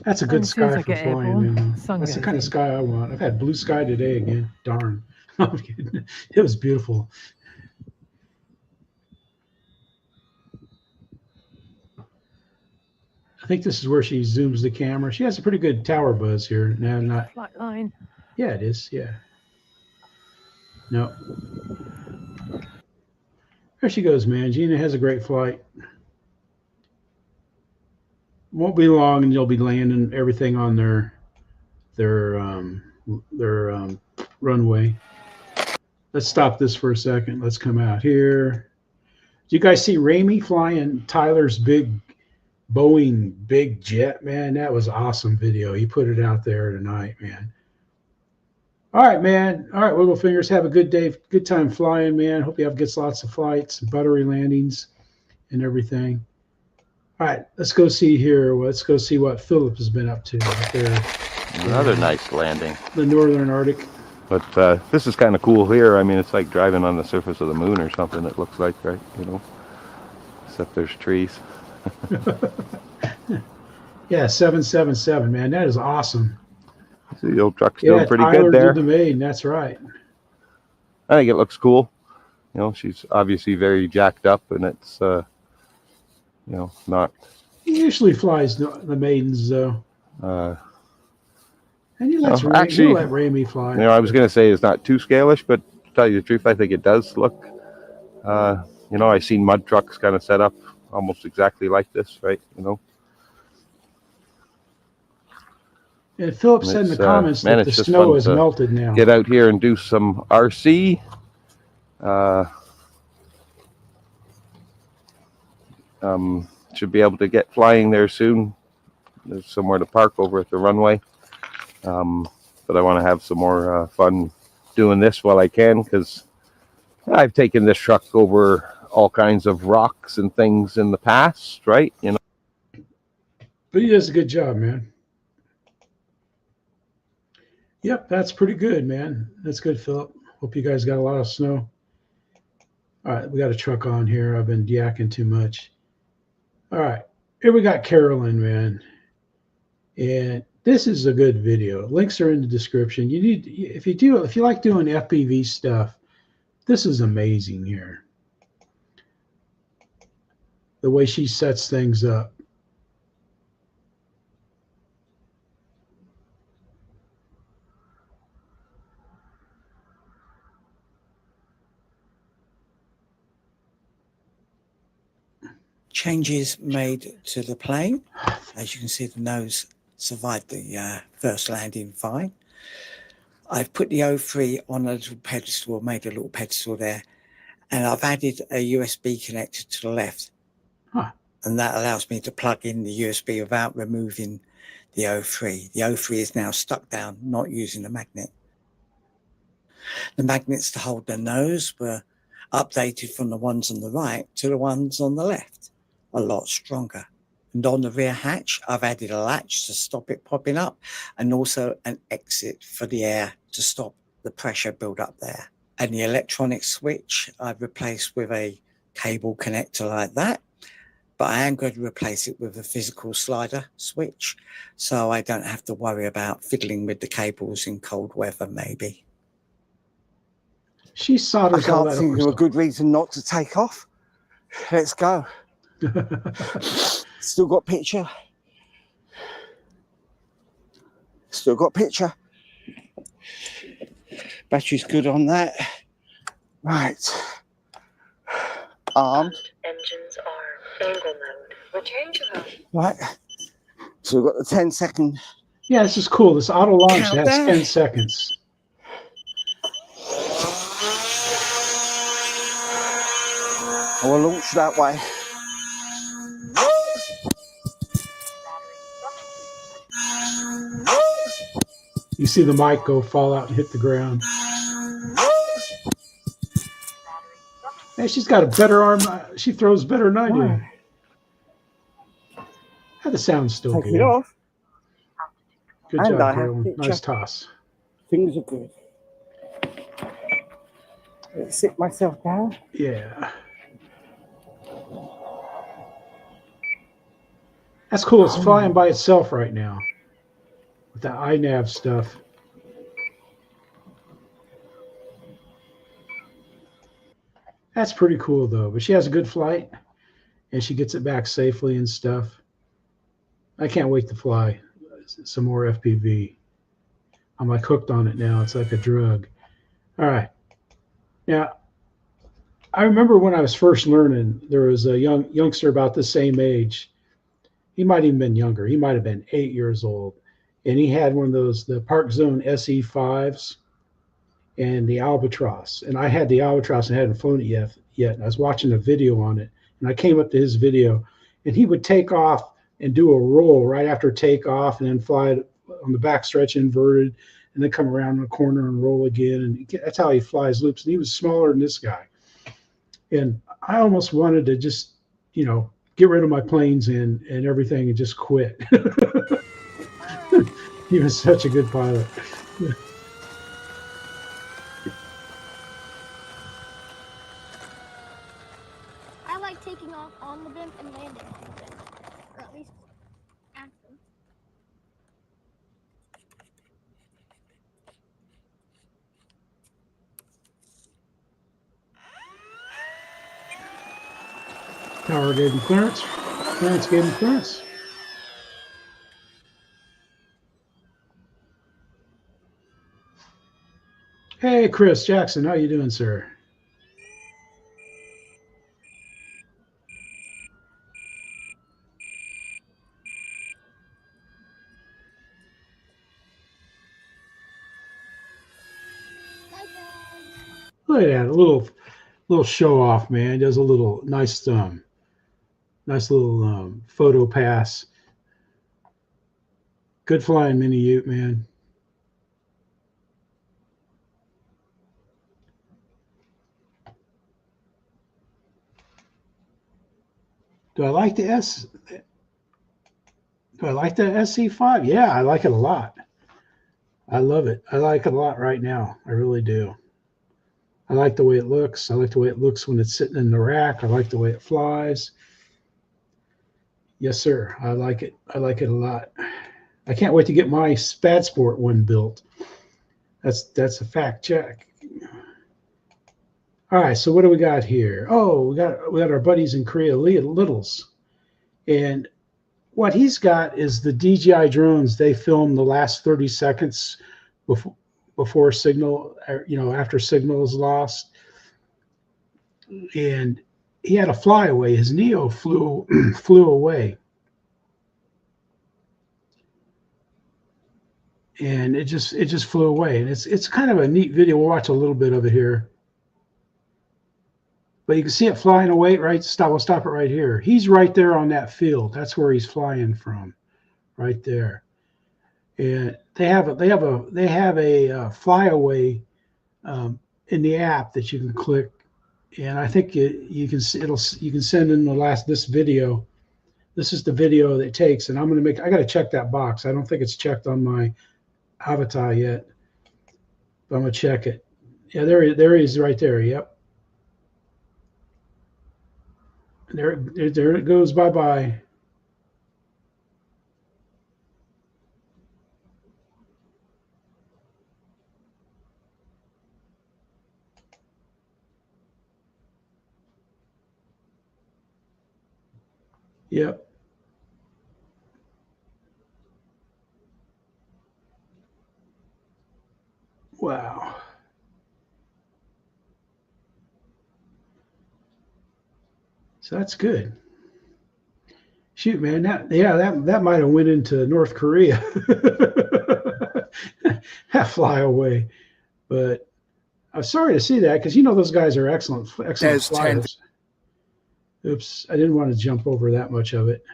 That's a good sky for flying, airborne, man. sun That's the goes kind of in. sky I want. I've had blue sky today again. Darn. I'm kidding. It was beautiful. I think this is where she zooms the camera. She has a pretty good tower buzz here. No, not. Flight line. Yeah, it is. Yeah. No. There she goes, man. Gina has a great flight. Won't be long, and you'll be landing everything on their runway. Let's stop this for a second. Let's come out here. Do you guys see Ramey flying Tyler's big Boeing big jet, man? That was awesome video. He put it out there tonight, man. All right, man. All right, Wiggle Fingers. Have a good day. Good time flying, man. Hope you have gets lots of flights, buttery landings, and everything. All right, let's go see here. Let's go see what Philip has been up to out there. Another nice landing. The Northern Arctic. But this is kind of cool here. I mean, it's like driving on the surface of the moon or something, it looks like, right? You know, except there's trees. Yeah, 777, man. That is awesome. See, the old truck's doing pretty good there. The maiden, that's right. I think it looks cool. You know, she's obviously very jacked up, and it's, you know, not. He usually flies the maidens, though. And you let Ramey fly. You know, I was going to say it's not too scalish, but to tell you the truth, I think it does look. You know, I've seen mud trucks kind of set up almost exactly like this, right? You know. And Philip said in the comments that the snow is melted now. Get out here and do some RC. Should be able to get flying there soon. There's somewhere to park over at the runway. But I want to have some more fun doing this while I can, because I've taken this truck over all kinds of rocks and things in the past, right? You know. But he does a good job, man. Yep, that's pretty good, man. That's good, Philip. Hope you guys got a lot of snow. All right, we got a truck on here. I've been yakking too much. All right, here we got Carolyn, man. And this is a good video. Links are in the description. You need, if you like doing FPV stuff, this is amazing here. The way she sets things up. Changes made to the plane. As you can see, the nose survived the first landing fine. I've put the O3 on a little pedestal, made a little pedestal there, and I've added a USB connector to the left. Huh. And that allows me to plug in the USB without removing the O3. The O3 is now stuck down, not using a magnet. The magnets to hold the nose were updated from the ones on the right to the ones on the left. A lot stronger. And on the rear hatch, I've added a latch to stop it popping up, and also an exit for the air to stop the pressure build up there. And the electronic switch I've replaced with a cable connector like that, but I am going to replace it with a physical slider switch, so I don't have to worry about fiddling with the cables in cold weather maybe. She solders all that up. I can't think of a good reason not to take off. Let's go. Still got picture. Still got picture. Battery's good on that. Right. Armed. Engines are angle mode. Return to home. Right. So we've got the 10-second. Yeah, this is cool. This auto launch has countdown. 10 seconds. I will launch that way. You see the mic fall out and hit the ground. Hey, she's got a better arm. She throws better than I do. How the sound's still Take good. it off. Good And job, I have Carolyn. picture. Nice toss. Things are good. Let's sit myself down. Yeah. That's cool. It's flying by itself right now with that iNav stuff. That's pretty cool, though. But she has a good flight, and she gets it back safely and stuff. I can't wait to fly some more FPV. I'm like hooked on it now. It's like a drug. All right. Now, I remember when I was first learning, there was a youngster about the same age. He might even been younger. He might have been 8 years old. And he had one of those, the Park Zone SE5s and the Albatross. And I had the Albatross and hadn't flown it yet. And I was watching a video on it. And I came up to his video. And he would take off and do a roll right after takeoff and then fly it on the back stretch inverted and then come around the corner and roll again. And that's how he flies loops. And he was smaller than this guy. And I almost wanted to just, you know, get rid of my planes and everything and just quit. He was such a good pilot. I like taking off on the blimp and landing on the blimp, or at least after. Tower gave him clearance. Clearance gave him clearance. Hey, Chris Jackson, how you doing, sir? Look at that, a little show off, man. Does a little nice little photo pass. Good flying mini ute, man. Do I like the SC5? Yeah, I like it a lot. I love it. I like it a lot right now. I really do. I like the way it looks. I like the way it looks when it's sitting in the rack. I like the way it flies. Yes, sir. I like it. I like it a lot. I can't wait to get my Spad Sport one built. That's a fact check. All right, so what do we got here? Oh, we got our buddies in Korea, Littles. And what he's got is the DJI drones. They film the last 30 seconds before signal, you know, after signal is lost. And he had a flyaway. His Neo flew away. And it just flew away. And it's kind of a neat video. We'll watch a little bit of it here. But you can see it flying away, right? We'll stop it right here. He's right there on that field. That's where he's flying from, right there. And they have a flyaway in the app that you can click, and I think you can send in this video. This is the video that it takes, and I got to check that box. I don't think it's checked on my avatar yet, but I'm gonna check it. Yeah, there he is right there. Yep. There it goes. Bye-bye. Yep. Wow. So that's good. Shoot, man, that might have went into North Korea. That flyaway. But I'm sorry to see that, because you know those guys are excellent flyers. Oops, I didn't want to jump over that much of it.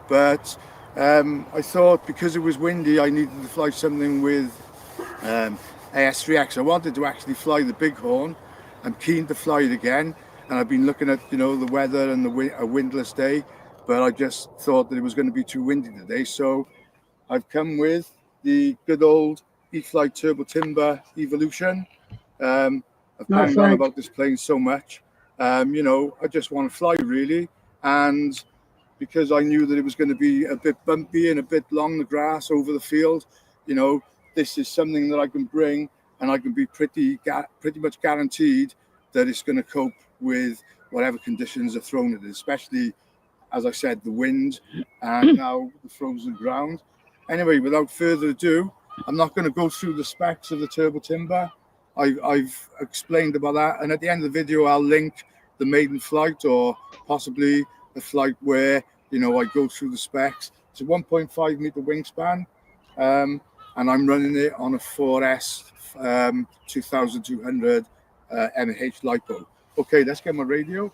But I thought because it was windy, I needed to fly something with AS3X. I wanted to actually fly the Bighorn. I'm keen to fly it again, and I've been looking at, you know, the weather and a windless day, but I just thought that it was going to be too windy today. So I've come with the good old Eflite Turbo Timber Evolution. I've banged on about this plane so much. You know, I just want to fly really, and because I knew that it was going to be a bit bumpy and a bit long the grass over the field, you know, this is something that I can bring, and I can be pretty much guaranteed that it's going to cope with whatever conditions are thrown at it, especially, as I said, the wind and now the frozen ground. Anyway, without further ado, I'm not going to go through the specs of the Turbo Timber. I've explained about that, and at the end of the video, I'll link the maiden flight, or possibly a flight where, you know, I go through the specs. It's a 1.5 meter wingspan, and I'm running it on a 4S 2200 MH LiPo. Okay, let's get my radio.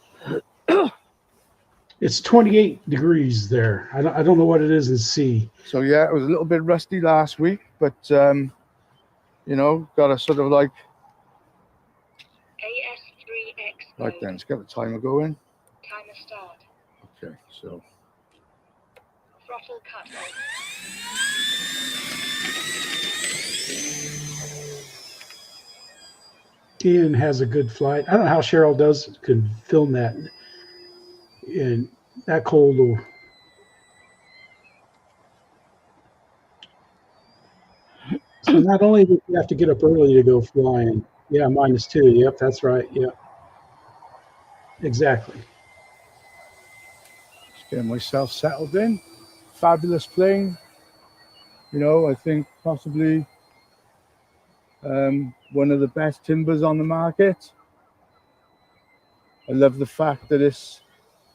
It's 28 degrees there. I don't know what it is in C. So yeah, it was a little bit rusty last week, but you know, got a sort of like AS3X. right then. Let's get the timer going. Timer start. Okay, so Throttle cut off. Ian has a good flight. I don't know how Cheryl can film that in that cold. So not only do you have to get up early to go flying. Yeah, -2. Yep, that's right. Yep. Exactly. just getting myself settled in. Fabulous plane. You know, I think possibly one of the best timbers on the market. I love the fact that it's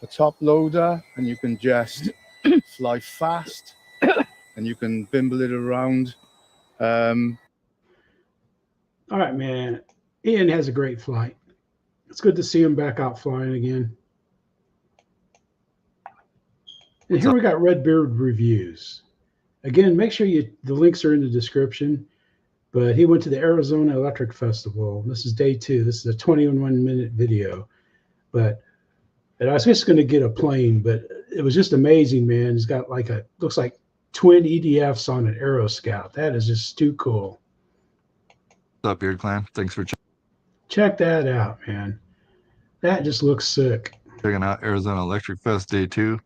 a top loader and you can just fly fast and you can bimble it around. All right, man. Ian has a great flight. It's good to see him back out flying again. And here we got Redbeard reviews. Again, make sure the links are in the description. But he went to the Arizona Electric Festival. This is day 2. This is a 21-minute video. But I was just going to get a plane, but it was just amazing, man. He's got like looks like twin EDFs on an Aero Scout. That is just too cool. What's up, Beard Clan? Thanks for check that out, man. That just looks sick. checking out Arizona Electric Fest Day 2.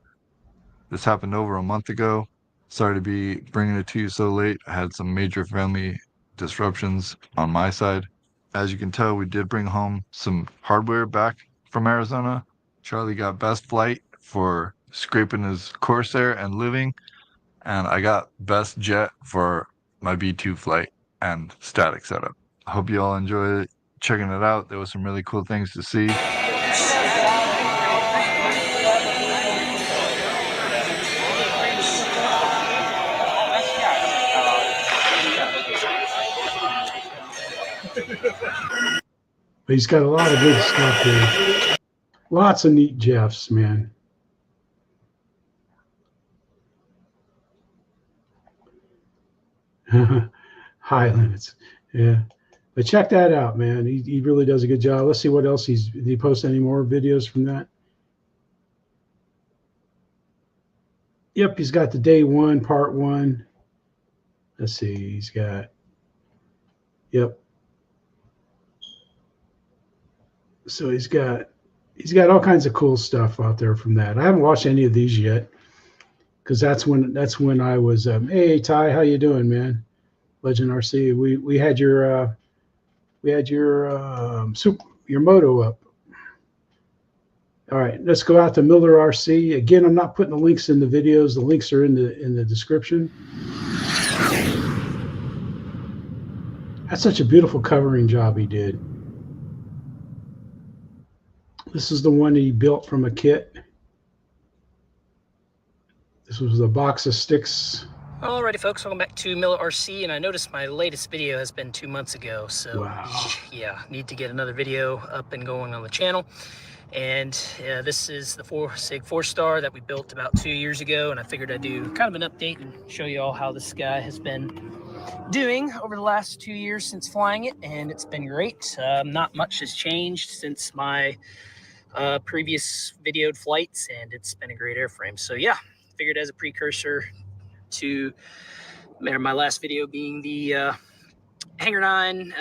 This happened over a month ago. Sorry to be bringing it to you so late. I had some major family disruptions on my side. As you can tell, we did bring home some hardware back from Arizona. Charlie got best flight for scraping his Corsair and living, and I got best jet for my B2 flight and static setup. I hope you all enjoy checking it out. There was some really cool things to see. But he's got a lot of good stuff here. Lots of neat Jeffs, man. High limits. Yeah. But check that out, man. He really does a good job. Let's see what else did he post any more videos from that? Yep, he's got the day 1, part 1. Let's see, he's got, yep. So he's got all kinds of cool stuff out there from that. I haven't watched any of these yet, because that's when I was hey Ty, how you doing, man? Legend RC. We had your moto up. All right, let's go out to Miller RC. Again, I'm not putting the links in the videos. The links are in the description. That's such a beautiful covering job he did. This is the one he built from a kit. This was a box of sticks. Alrighty, folks, welcome back to Miller RC, and I noticed my latest video has been 2 months ago, so wow. Yeah, need to get another video up and going on the channel. And this is the SIG 4-star that we built about 2 years ago, and I figured I'd do kind of an update and show you all how this guy has been doing over the last 2 years since flying it, and it's been great. Not much has changed since my previous videoed flights, and it's been a great airframe. So yeah, figured as a precursor to my last video being the Hangar 9.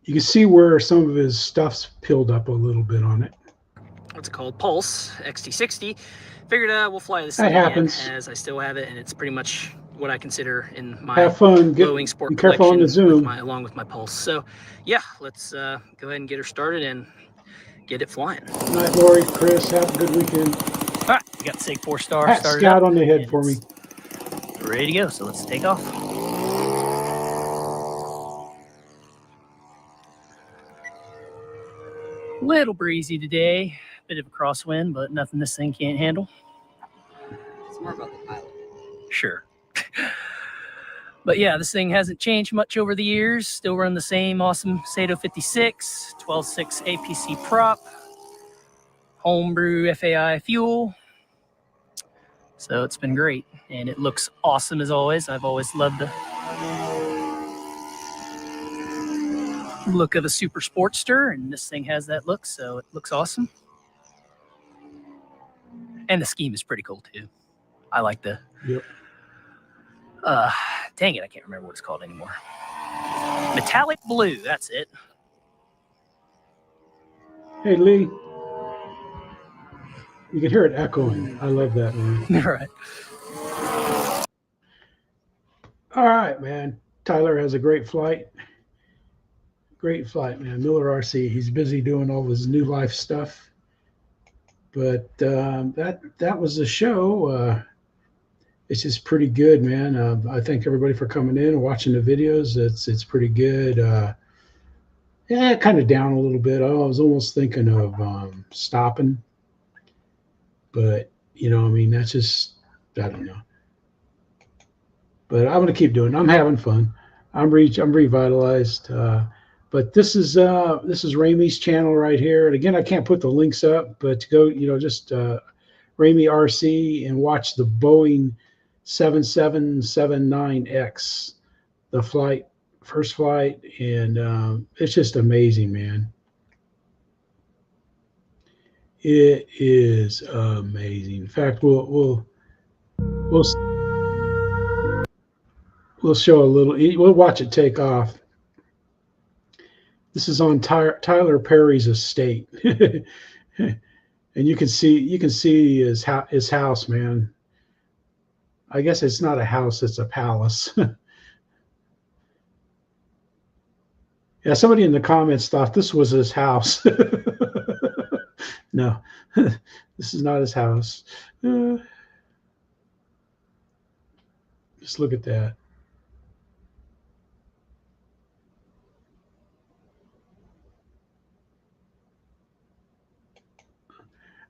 You can see where some of his stuff's peeled up a little bit on it. What's it called? Pulse XT60. Figured we'll fly this thing again, as I still have it, and it's pretty much what I consider in my have fun. Boeing sport be careful on the zoom. Along with my Pulse. So yeah, let's go ahead and get her started and get it flying. Good night, Lori, Chris. Have a good weekend. All right, we got the SIG 4-star Pat started Scout up, on the head for me. Ready to go, so let's take off. Little breezy today, bit of a crosswind, but nothing this thing can't handle. It's more about the pilot. Sure. But yeah, this thing hasn't changed much over the years. Still run the same awesome Sato 56, 12.6 APC prop. homebrew FAI fuel. So it's been great, and it looks awesome as always. I've always loved the look of a Super Sportster, and this thing has that look, so it looks awesome. And the scheme is pretty cool too. I like the dang it, I can't remember what it's called anymore. Metallic blue, that's it. Hey Lee, you can hear it echoing. I love that, man. Right. All right, man. Tyler has a great flight. Great flight, man. Miller RC. He's busy doing all his new life stuff. But that was the show. It's just pretty good, man. I thank everybody for coming in and watching the videos. It's pretty good. Yeah, kind of down a little bit. I was almost thinking of stopping, but you know, I mean, that's just, I don't know. But I'm gonna keep doing it. I'm having fun. I'm revitalized. But this is Ramey's channel right here. And again, I can't put the links up, but to go, you know, just Ramey RC and watch the Boeing 7779X, the first flight, and it's just amazing, man. It is amazing. In fact, we'll show a little. We'll watch it take off. This is on Tyler Perry's estate, and you can see his house, man. I guess it's not a house; it's a palace. Yeah, somebody in the comments thought this was his house. No, this is not his house. Just look at that.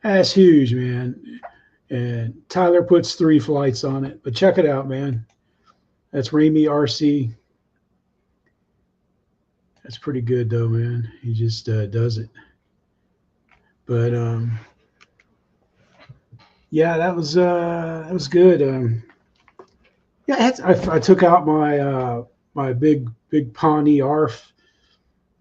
That's huge, man. And Tyler puts 3 flights on it, but check it out, man. That's Ramey RC. That's pretty good though, man. He just does it. But yeah, that was good. Yeah, I took out my my big Pawnee ARF.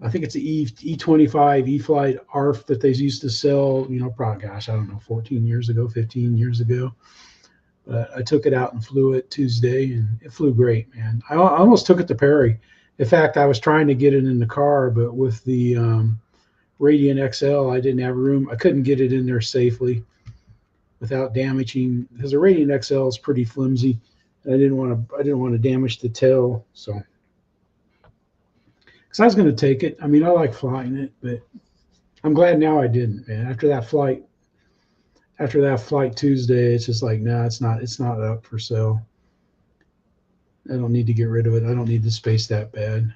I think it's an E25 E-Flite ARF that they used to sell, you know, probably, gosh, I don't know, 14 years ago, 15 years ago. But I took it out and flew it Tuesday, and it flew great, man. I almost took it to Perry. In fact, I was trying to get it in the car, but with the Radiant XL, I didn't have room. I couldn't get it in there safely without damaging, because the Radiant XL is pretty flimsy. And I didn't want to damage the tail, so. Because I was going to take it. I mean, I like flying it, but I'm glad now I didn't, man. After that flight Tuesday, it's just like, no, it's not up for sale. I don't need to get rid of it. I don't need the space that bad,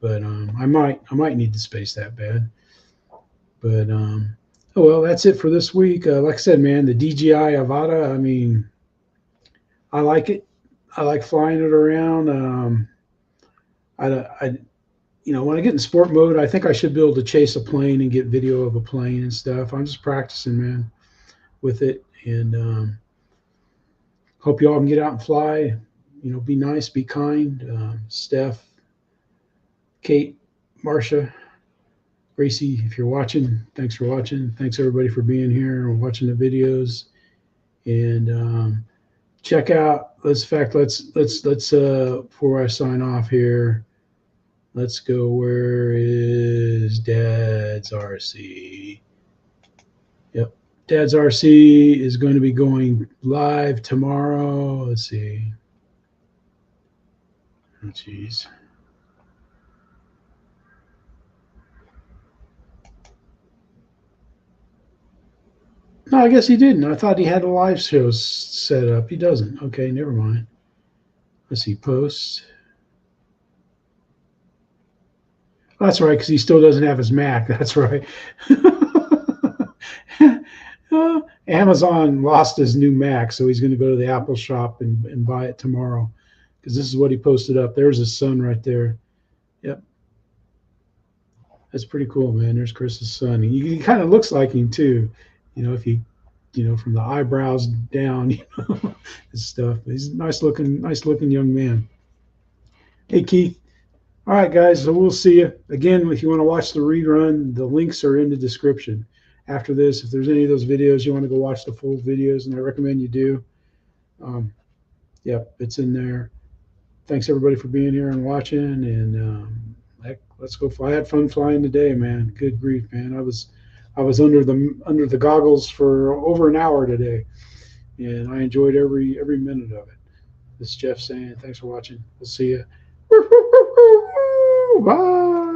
but I might need the space that bad. But oh well, that's it for this week. Like I said, man, the DJI Avata. I mean, I like it. I like flying it around. You know, when I get in sport mode, I think I should be able to chase a plane and get video of a plane and stuff. I'm just practicing, man, with it. And hope you all can get out and fly. You know, be nice, be kind. Steph, Kate, Marcia, Gracie, if you're watching, thanks for watching. Thanks everybody for being here and watching the videos. And check out. Let's before I sign off here. Let's go. Where is Dad's RC? Yep. Dad's RC is going to be going live tomorrow. Let's see. Oh, geez. No, I guess he didn't. I thought he had a live show set up. He doesn't. Okay, never mind. Let's see. Posts. That's right, because he still doesn't have his Mac. That's right. Amazon lost his new Mac, so he's going to go to the Apple shop and buy it tomorrow, because this is what he posted up. There's his son right there. Yep. That's pretty cool, man. There's Chris's son. He kind of looks like him, too. you know, if you, you know, from the eyebrows down, you know, and stuff. He's a nice looking young man. Hey, Keith. All right, guys, so we'll see you. Again, if you want to watch the rerun, the links are in the description. After this, if there's any of those videos you want to go watch the full videos, and I recommend you do, yep, it's in there. Thanks, everybody, for being here and watching, and let's go fly. I had fun flying today, man. Good grief, man. I was under the goggles for over an hour today, and I enjoyed every minute of it. This is Jeff saying thanks for watching. We'll see you. Bye.